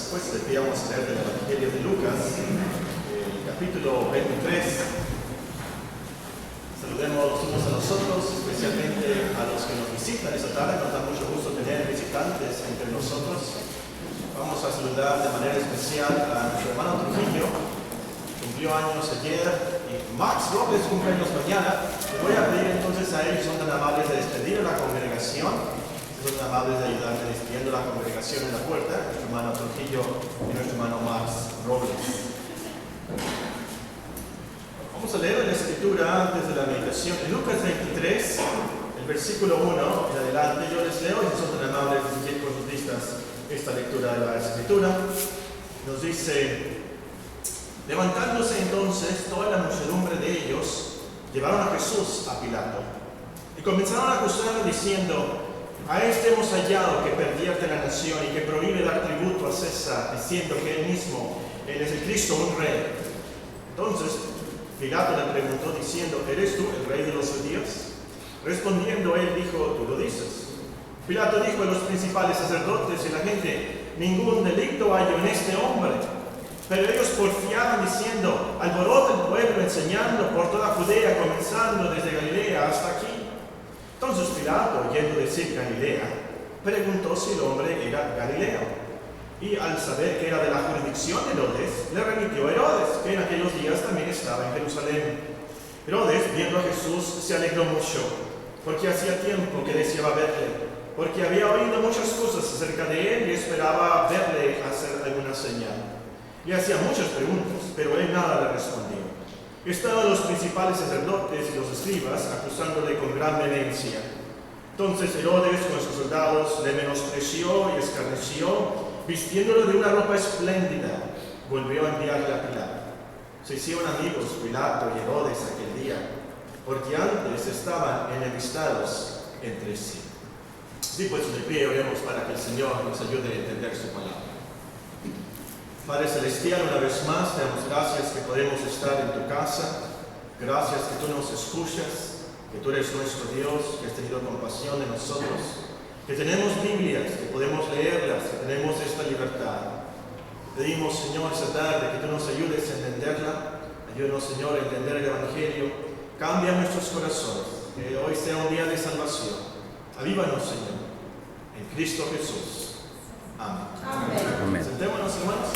Después vamos a leer del Evangelio de Lucas, el capítulo 23. Saludemos unos a nosotros, especialmente a los que nos visitan esta tarde. Nos da mucho gusto tener visitantes entre nosotros. Vamos a saludar de manera especial a nuestro hermano Trujillo, cumplió años ayer, y Max Robles cumple años mañana. Les voy a pedir entonces a ellos, son tan amables de despedir a la congregación. Son amables de ayudarme despidiendo la congregación en la puerta, nuestro hermano Trujillo y nuestro hermano Max Robles. Vamos a leer la escritura antes de la meditación. En Lucas 23, el versículo 1 en adelante, yo les leo y son tan amables de seguir con sus listas esta lectura de la escritura. Nos dice: levantándose entonces toda la muchedumbre de ellos, llevaron a Jesús a Pilato y comenzaron a acusarlo diciendo: a este hemos hallado que pervierte la nación y que prohíbe dar tributo a César, diciendo que él mismo, él es el Cristo, un rey. Entonces Pilato le preguntó diciendo: ¿eres tú el rey de los judíos? Respondiendo él dijo: tú lo dices. Pilato dijo a los principales sacerdotes y la gente: ningún delito hallo en este hombre. Pero ellos porfiaban diciendo: alborota el pueblo enseñando por toda Judea, comenzando desde Galilea hasta aquí. Entonces Pilato, oyendo decir Galilea, preguntó si el hombre era galileo. Y al saber que era de la jurisdicción de Herodes, le remitió a Herodes, que en aquellos días también estaba en Jerusalén. Herodes, viendo a Jesús, se alegró mucho, porque hacía tiempo que deseaba verle, porque había oído muchas cosas acerca de él y esperaba verle hacer alguna señal. Le hacía muchas preguntas, pero él nada le respondió. Estaban los principales sacerdotes y los escribas acusándole con gran vehemencia. Entonces Herodes con sus soldados le menospreció y escarneció, vistiéndolo de una ropa espléndida, volvió a enviarle a Pilato. Se hicieron amigos Pilato y Herodes aquel día, porque antes estaban enemistados entre sí. Sí, pues de pie oremos para que el Señor nos ayude a entender su palabra. Padre Celestial, una vez más te damos gracias que podemos estar en tu casa. Gracias que tú nos escuchas, que tú eres nuestro Dios, que has tenido compasión de nosotros, que tenemos Biblias, que podemos leerlas, que tenemos esta libertad. Pedimos, Señor, esta tarde que tú nos ayudes a entenderla. Ayúdanos, Señor, a entender el Evangelio. Cambia nuestros corazones, que hoy sea un día de salvación. Avívanos, Señor, en Cristo Jesús. Amén. Amén. Sentémonos, hermanos.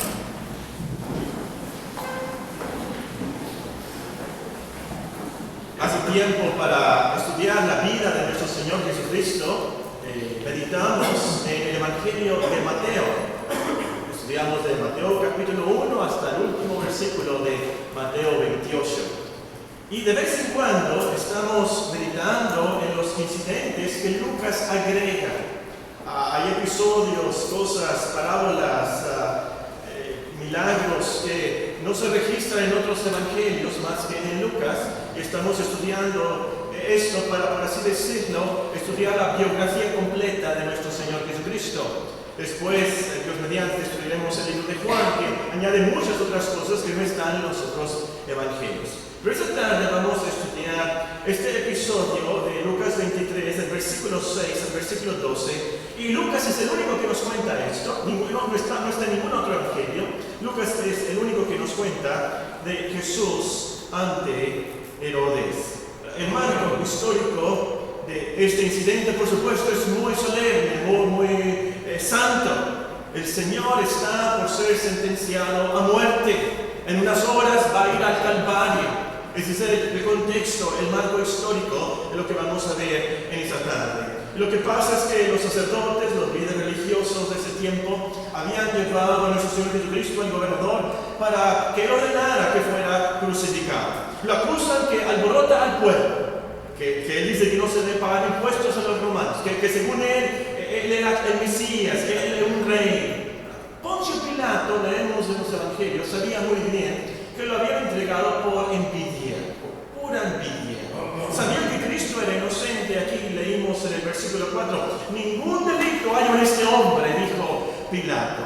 Hace tiempo, para estudiar la vida de nuestro Señor Jesucristo, meditamos en el Evangelio de Mateo. Estudiamos de Mateo capítulo 1 hasta el último versículo de Mateo 28. Y de vez en cuando estamos meditando en los incidentes que Lucas agrega. Hay episodios, cosas, parábolas, milagros que no se registran en otros evangelios más que en Lucas. Y estamos estudiando esto para, por así decirlo, estudiar la biografía completa de nuestro Señor Jesucristo. Después, Dios mediante, estudiaremos el libro de Juan, que añade muchas otras cosas que no están en los otros evangelios. Pero esta tarde vamos a estudiar este episodio de Lucas 23, del versículo 6 al versículo 12. Y Lucas es el único que nos cuenta esto, no está en ningún otro evangelio. Lucas es el único que nos cuenta de Jesús ante Herodes. El marco histórico de este incidente, por supuesto, es muy solemne, muy santo. El Señor está por ser sentenciado a muerte. En unas horas va a ir al Calvario. Ese es el contexto, el marco histórico de lo que vamos a ver en esta tarde. Lo que pasa es que los sacerdotes, los líderes religiosos de ese tiempo, habían llevado a nuestro Señor Jesucristo al gobernador para que ordenara que fuera crucificado. Lo acusan que alborota al pueblo, que él dice que no se debe pagar impuestos a los romanos, que según él era el Mesías, que él era un rey. Poncio Pilato, leemos en los evangelios, sabía muy bien que lo habían entregado por envidia, por pura envidia. Sabían que Cristo era inocente. Aquí leímos en el versículo 4: ningún delito hay en este hombre, dijo Pilato.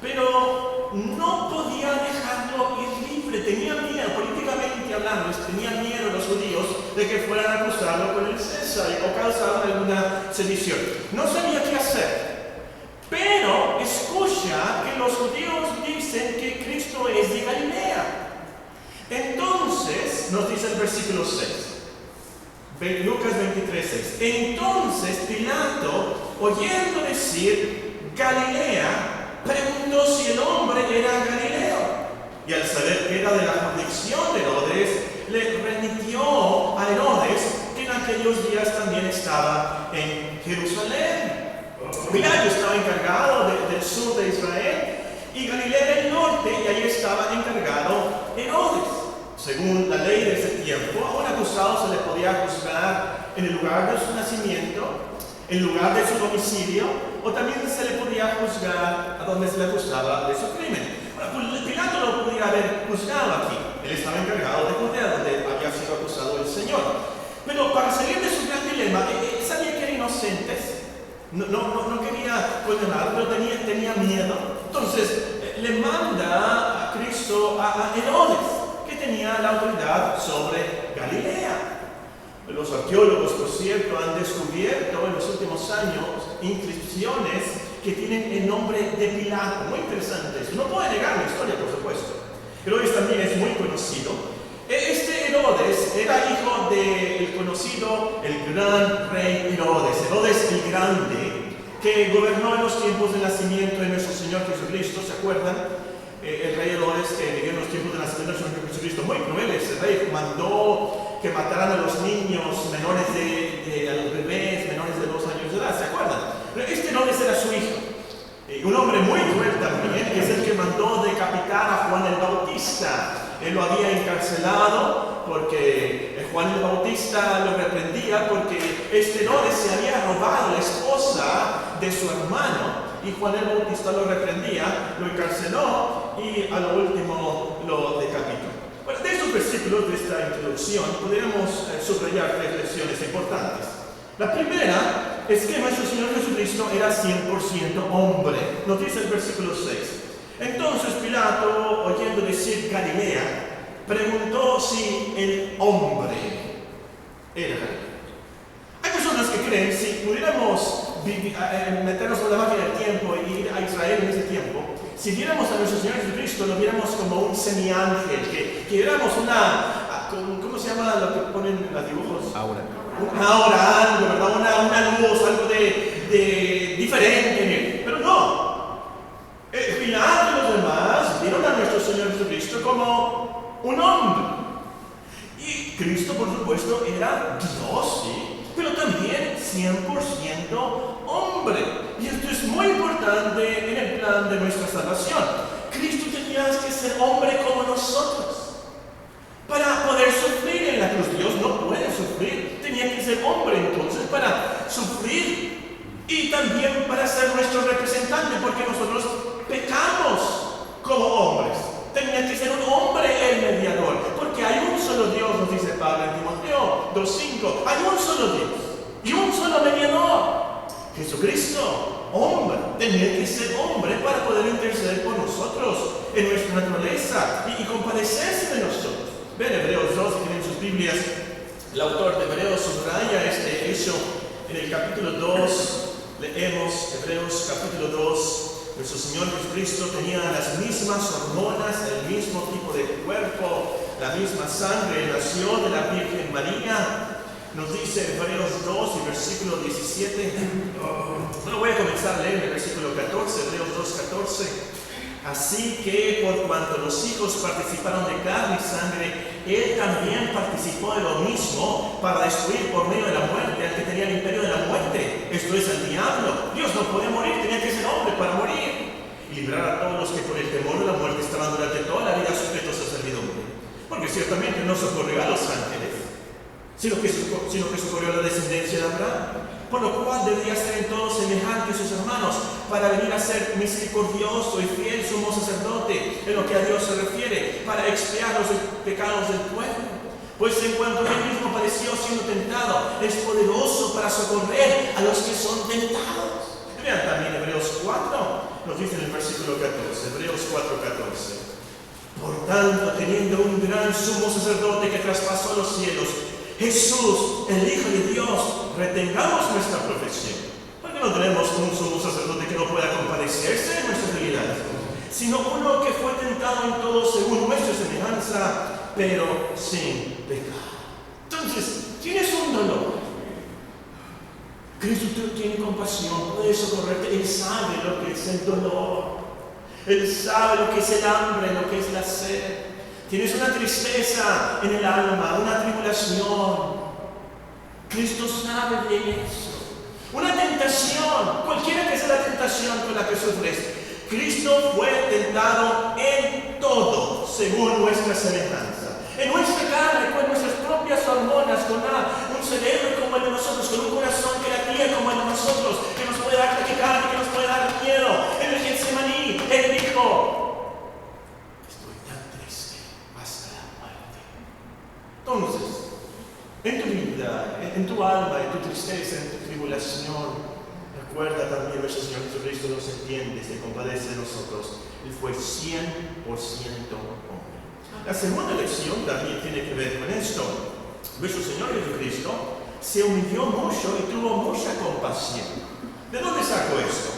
Pero no podía dejarlo ir libre, tenía miedo, políticamente hablando, tenía miedo los judíos de que fueran a acusarlo con el César o causar alguna sedición. No sabía qué hacer. Pero escucha que los los judíos dicen que Cristo es de Galilea. Entonces, nos dice el versículo 6. Lucas 23:6. Entonces Pilato, oyendo decir Galilea, preguntó si el hombre era galileo. Y al saber que era de la jurisdicción de Herodes, le remitió a Herodes, que en aquellos días también estaba en Jerusalén. Pilato estaba encargado del sur de Israel y Galilea era el norte, y ahí estaba encargado Herodes. Según la ley de ese tiempo, a un acusado se le podía juzgar en el lugar de su nacimiento, en el lugar de su domicilio, o también se le podía juzgar a donde se le acusaba de su crimen. Pilato lo podía haber juzgado aquí. Él estaba encargado de Judea, donde había sido acusado el Señor. Pero para salir de su gran dilema, él sabía que eran inocentes. No quería condenarlo, pero tenía miedo. Entonces, le manda a Cristo a Herodes, que tenía la autoridad sobre Galilea. Los arqueólogos, por cierto, han descubierto en los últimos años inscripciones que tienen el nombre de Pilato. Muy interesantes. No puede negar la historia, por supuesto. Herodes también es muy conocido. Este Herodes era hijo del conocido, el gran rey Herodes el Grande, que gobernó en los tiempos del nacimiento de nuestro Señor Jesucristo. ¿Se acuerdan? El rey Herodes, que vivió en los tiempos del nacimiento de nuestro Señor Jesucristo, muy crueles. El rey mandó que mataran a los niños menores a los bebés menores de 2 años de edad. ¿Se acuerdan? Pero este Herodes era su hijo. Un hombre muy cruel también, que es el que mandó decapitar a Juan el Bautista. Él lo había encarcelado porque Juan el Bautista lo reprendía porque este Herodes se había robado la esposa de su hermano, y Juan el Bautista lo reprendía, lo encarceló y a lo último lo decapitó. Bueno, de estos versículos de esta introducción podríamos subrayar 3 lecciones importantes. La primera es que nuestro Señor Jesucristo era 100% hombre. Nos dice el versículo 6. Entonces Pilato, oyendo decir Galilea, preguntó si el hombre era Galilea. Hay personas que creen, si pudiéramos meternos en la máquina del tiempo y ir a Israel en ese tiempo, si viéramos a nuestro Señor Jesucristo, lo viéramos como un semiángel, que viéramos ¿cómo se llama lo que ponen en los dibujos? Aura. Una aura, algo, ¿verdad? Una luz, algo de diferente en él. Pero no. Pilato y los demás vieron a nuestro Señor Jesucristo como un hombre. Y Cristo, por supuesto, era Dios, ¿sí? Pero también 100% hombre. Y esto es muy importante en el plan de nuestra salvación. Cristo tenía que ser hombre como nosotros para poder sufrir en la cruz. Dios no puede sufrir, tenía que ser hombre entonces para sufrir y también para ser nuestro representante, porque nosotros pecamos como hombres. Tenía que ser un hombre el mediador, porque hay un solo Dios, nos dice Pablo en Timoteo 2:5. Hay un solo Dios y un solo mediador, Jesucristo, hombre. Tenía que ser hombre para poder interceder por nosotros en nuestra naturaleza y compadecerse de nosotros. Ven Hebreos 2, si tienen sus Biblias, el autor de Hebreos subraya este hecho en el capítulo 2. Leemos Hebreos capítulo 2. Nuestro Señor Jesucristo tenía las mismas hormonas, el mismo tipo de cuerpo, la misma sangre, nació de la Virgen María. Nos dice Hebreos 2 y versículo 17. Bueno, voy a comenzar a leer el versículo 14, Hebreos 2:14. Así que por cuanto los hijos participaron de carne y sangre, Él también participó de lo mismo para destruir por medio de la muerte al que tenía el imperio de la muerte, esto es el diablo. Dios no podía morir, tenía que ser hombre para morir y librar a todos los que por el temor de la muerte estaban durante toda la vida sujetos a servidumbre. Porque ciertamente no socorrió a los ángeles, sino que socorrió a la descendencia de Abraham. Por lo cual debería ser en todo semejante a sus hermanos, para venir a ser misericordioso y fiel sumo sacerdote en lo que a Dios se refiere, para expiar los pecados del pueblo. Pues en cuanto él mismo padeció siendo tentado, es poderoso para socorrer a los que son tentados. Vean también Hebreos 4, nos dice en el versículo 14, Hebreos 4:14. Por tanto, teniendo un gran sumo sacerdote que traspasó los cielos, Jesús, el Hijo de Dios, retengamos nuestra profesión. ¿Por qué no tenemos un sumo sacerdote que no pueda compadecerse en nuestras debilidades? sino uno que fue tentado en todo según nuestra semejanza, pero sin pecado. Entonces, tienes un dolor. Cristo tiene compasión, puede socorrerte. Él sabe lo que es el dolor. Él sabe lo que es el hambre, lo que es la sed. Tienes una tristeza en el alma, una tribulación. Cristo sabe de eso. Una tentación, cualquiera que sea la tentación con la que sufres. Cristo fue tentado en todo, según nuestra semejanza. En nuestra carne, con nuestras propias hormonas, con un cerebro como el de nosotros, con un corazón que latía como el de nosotros, que nos puede dar taquicardia, que nos puede dar miedo. En el Getsemaní, Él dijo: estoy tan triste hasta la muerte. Entonces, en tu vida, en tu alma, en tu tristeza, en tu tribulación, recuerda también nuestro Señor Jesucristo nos entiende, se compadece de nosotros. Él fue 100% hombre. La segunda lección también tiene que ver con esto. Nuestro Señor Jesucristo se humilló mucho y tuvo mucha compasión. ¿De dónde sacó esto?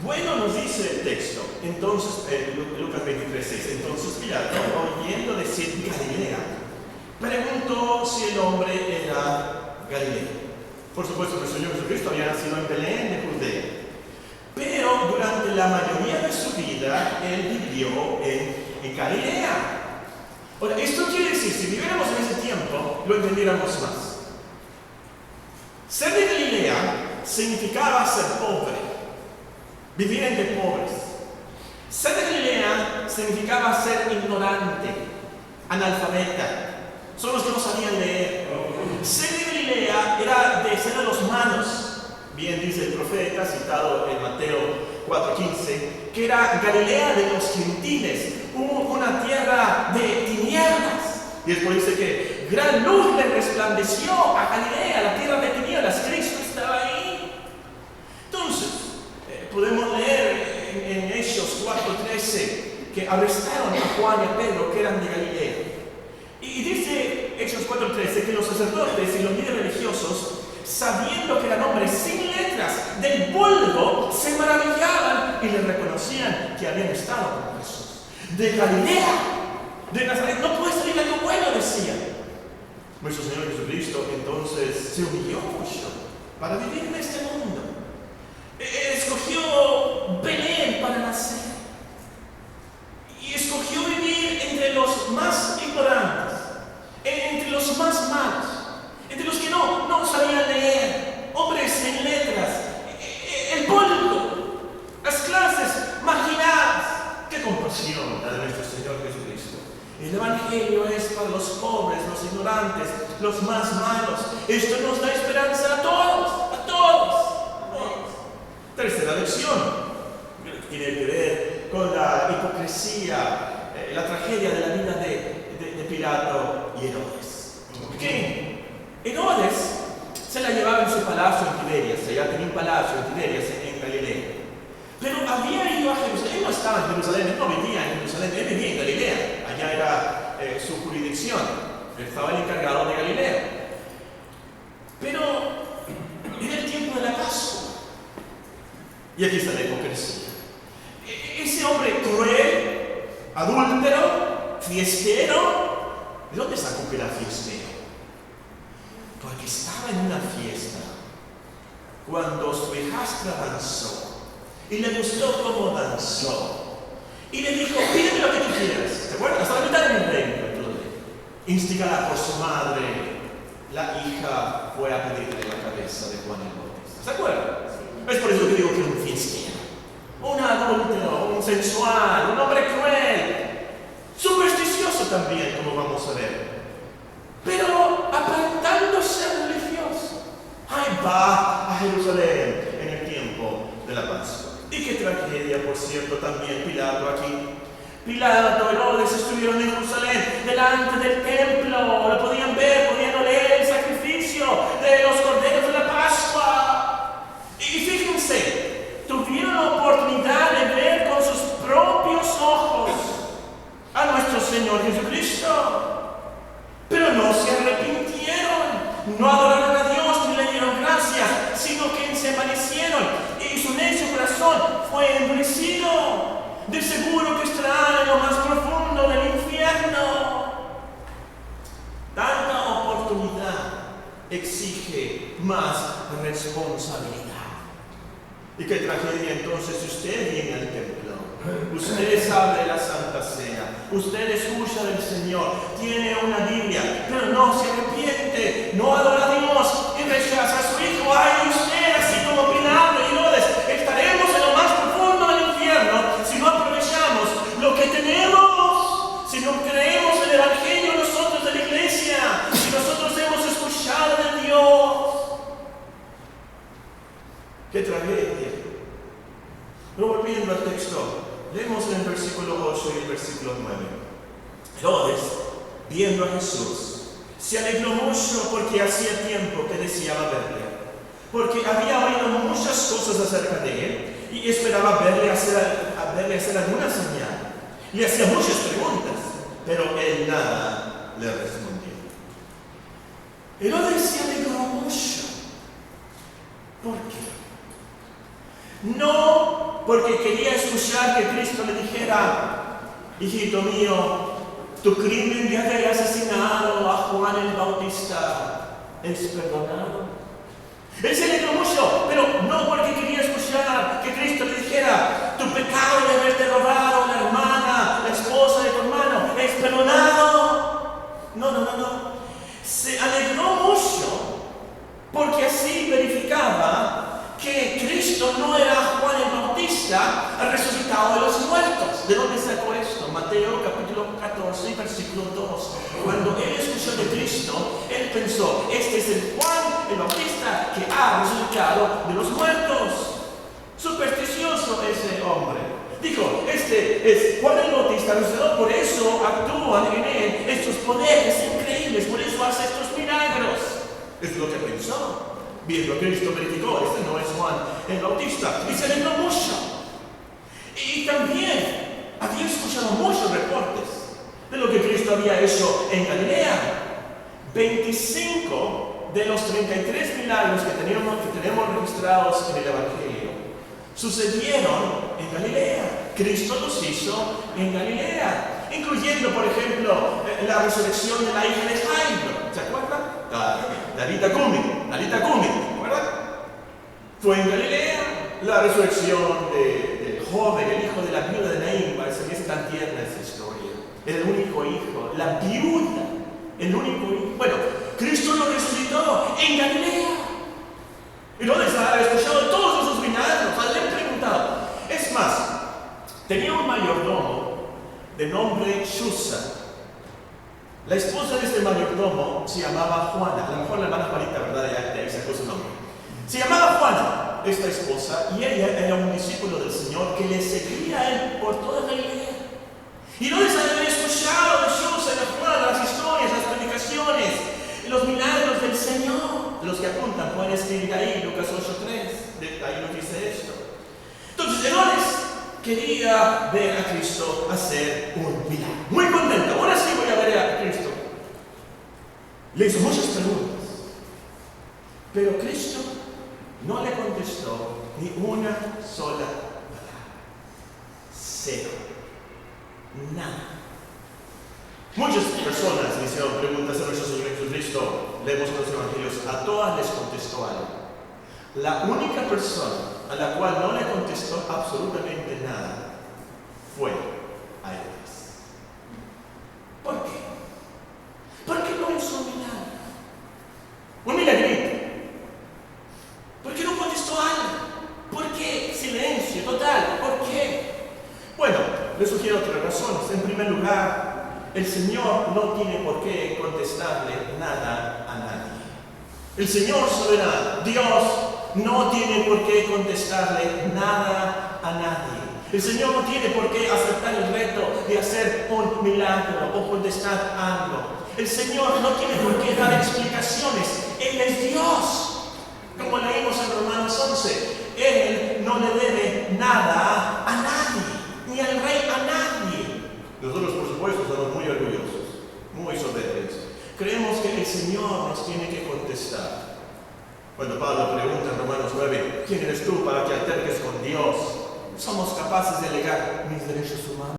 Bueno, nos dice el texto, entonces, Lucas 23:6, entonces Pilato, oyendo decir Galilea, preguntó si el hombre era Galileo. Por supuesto, el Señor Jesucristo había nacido en Belén de Judea, pero durante la mayoría de su vida, Él vivió en Galilea. Ahora, esto quiere decir, si viviéramos en ese tiempo, lo entendiéramos más. Ser de Galilea significaba ser pobre, vivir entre pobres. Ser de Galilea significaba ser ignorante, analfabeta. Son los que no sabían leer. Ser de Galilea era de ser a los manos. Bien dice el profeta, citado en Mateo 4:15, que era Galilea de los gentiles, una tierra de tinieblas. Y después dice que gran luz le resplandeció a Galilea, la tierra de tinieblas. Cristo estaba ahí. Entonces, podemos leer en Hechos 4:13 que arrestaron a Juan y a Pedro, que eran de Galilea. Y dice Hechos 4:13 que los sacerdotes y los líderes religiosos, sabiendo que eran hombres sin letras del vulgo, se maravillaban y les reconocían que habían estado con Jesús. De Galilea, de Nazaret, no puede salir algo bueno, decía. Nuestro Señor Jesucristo entonces se humilló mucho para vivir en este mundo. Escogió Belén para nacer. Y escogió vivir entre los más ignorantes, entre los más malos, entre los que no sabían leer, hombres sin letras, el vulgo, las clases marginadas. ¡Qué compasión la de nuestro Señor Jesucristo! El Evangelio es para los pobres, los ignorantes, los más malos. Esto nos da esperanza a todos, a todos. Tercera lección, tiene que ver con la hipocresía, la tragedia de la vida de Pilato y Herodes. ¿Qué? Herodes se la llevaba en su palacio en Tiberias, ya tenía un palacio en Tiberias en Galilea. Pero había ido a Jerusalén. Él no estaba en Jerusalén, él no vivía en Jerusalén, él vivía en Galilea. Allá era su jurisdicción. Él estaba el encargado de Galilea. Pero era el tiempo de la Pascua. Y aquí está la hipocresía. Ese hombre cruel, adúltero, fiestero. ¿De dónde sacó que era fiestero? Porque estaba en una fiesta cuando su hijastra danzó. Y le gustó cómo danzó. Y le dijo: pídeme lo que tú quieras. ¿Te acuerdas? Hasta la mitad de mi reino. Instigada por su madre, la hija fue a pedirle la cabeza de Juan el Bautista. ¿Se acuerdan? Es por eso que digo que era un fiestero, un adúltero, un sensual, un hombre cruel, supersticioso también, como vamos a ver. Pero aparentando ser religioso. Ahí va a Jerusalén en el tiempo de la Pascua. Y qué tragedia, por cierto, también Pilato aquí. Pilato, Herodes estuvieron en Jerusalén, delante del templo. Lo podían ver, podían oler el sacrificio de los corderos de la Pascua. Y fíjense, tuvieron la oportunidad de ver con sus propios ojos a nuestro Señor Jesucristo. Pero no se arrepintieron, no adoraron a Dios ni le dieron gracias, sino que se envanecieron y su necio corazón fue endurecido. De seguro que exige más responsabilidad. Y qué tragedia entonces, usted viene al templo, usted sabe la Santa Cena, usted escucha del Señor, tiene una Biblia, pero no se arrepiente, no adora a Dios y rechaza a su Hijo. ¡Ay, usted, así como Pilato y Herodes! Estaremos en lo más profundo del infierno si no aprovechamos lo que tenemos, si no creemos en el Evangelio nosotros de la Iglesia, si nosotros hemos escuchado de Dios. ¡Qué tragedia! Pero volviendo al texto, leemos en el versículo 8 y el versículo 9. Herodes, viendo a Jesús, se alegró mucho porque hacía tiempo que deseaba verle, porque había oído muchas cosas acerca de él y esperaba verle hacer alguna señal. Le hacía muchas preguntas, pero él nada le respondió. Herodes se alegró mucho. ¿Por qué? No porque quería escuchar que Cristo le dijera: hijito mío, tu crimen de haber asesinado a Juan el Bautista es perdonado. Él se alegró mucho, pero no porque quería escuchar que Cristo le dijera: tu pecado de haberte robado la hermana, la esposa de tu hermano, es perdonado. No. Se alegró mucho porque así verificaba que Cristo no era Juan el Bautista resucitado de los muertos. ¿De dónde sacó esto? Mateo capítulo 14, versículo 2. Cuando él escuchó de Cristo, él pensó: este es el Juan el Bautista que ha resucitado de los muertos. Supersticioso ese hombre. Dijo: este es Juan el Bautista resucitado, por eso actúan en él estos poderes increíbles, por eso hace estos milagros. Es lo que pensó. Viendo a Cristo, verificó: este no es Juan el Bautista, y se alegró mucho. Y también había escuchado muchos reportes de lo que Cristo había hecho en Galilea. 25 de los 33 milagros que tenemos registrados en el Evangelio sucedieron en Galilea. Cristo los hizo en Galilea, incluyendo, por ejemplo, la resurrección de la hija de Jairo. ¿Se acuerdan? Talita Cumi, ¿verdad? Fue en Galilea. La resurrección del joven, el hijo de la viuda de Naín, parece que es tan tierna esa historia. El único hijo, la viuda, el único hijo. Bueno, Cristo lo resucitó en Galilea. Y no les ha escuchado todos esos milagros, le han preguntado. Es más, tenía un mayordomo de nombre Chuza. La esposa de este mayordomo se llamaba Juana. A lo mejor la hermana Juanita, ¿verdad? De ahí sacó su nombre. Se llamaba Juana, esta esposa, y ella era un discípulo del Señor que le seguía a él por toda Galilea. Y no les había escuchado de Chuza, de Juana, las historias, las predicaciones, los milagros del Señor. Los que apuntan pueden escribir ahí, Lucas 8:3, ahí nos dice esto. Entonces, Herodes quería ver a Cristo hacer un milagro. Muy contento, ahora sí voy a ver a Cristo. Le hizo muchas preguntas, pero Cristo no le contestó ni una sola palabra. Cero. Nada. Muchas personas le hicieron preguntas a nuestro Señor Jesucristo. Leemos en los evangelios, a todas les contestó algo. La única persona a la cual no le contestó absolutamente nada fue a Herodes. ¿Por qué? ¿Por qué no hizo un milagro? Un milagrito. ¿Por qué no contestó algo? ¿Por qué silencio total? ¿Por qué? Bueno, les sugiero otras razones. En primer lugar, el Señor no tiene por qué contestarle nada a nadie. El Señor soberano, Dios, no tiene por qué contestarle nada a nadie. El Señor no tiene por qué aceptar el reto de hacer un milagro o contestar algo. El Señor no tiene por qué dar explicaciones. Él es Dios. Como leímos en Romanos 11, Él no le debe nada a nadie, ni al rey a nadie. Nosotros, por supuesto, somos muy orgullosos, muy soberbios. Creemos que el Señor nos tiene que contestar. Cuando Pablo pregunta en Romanos 9, ¿quién eres tú para que alterques con Dios? Somos capaces de alegar mis derechos humanos.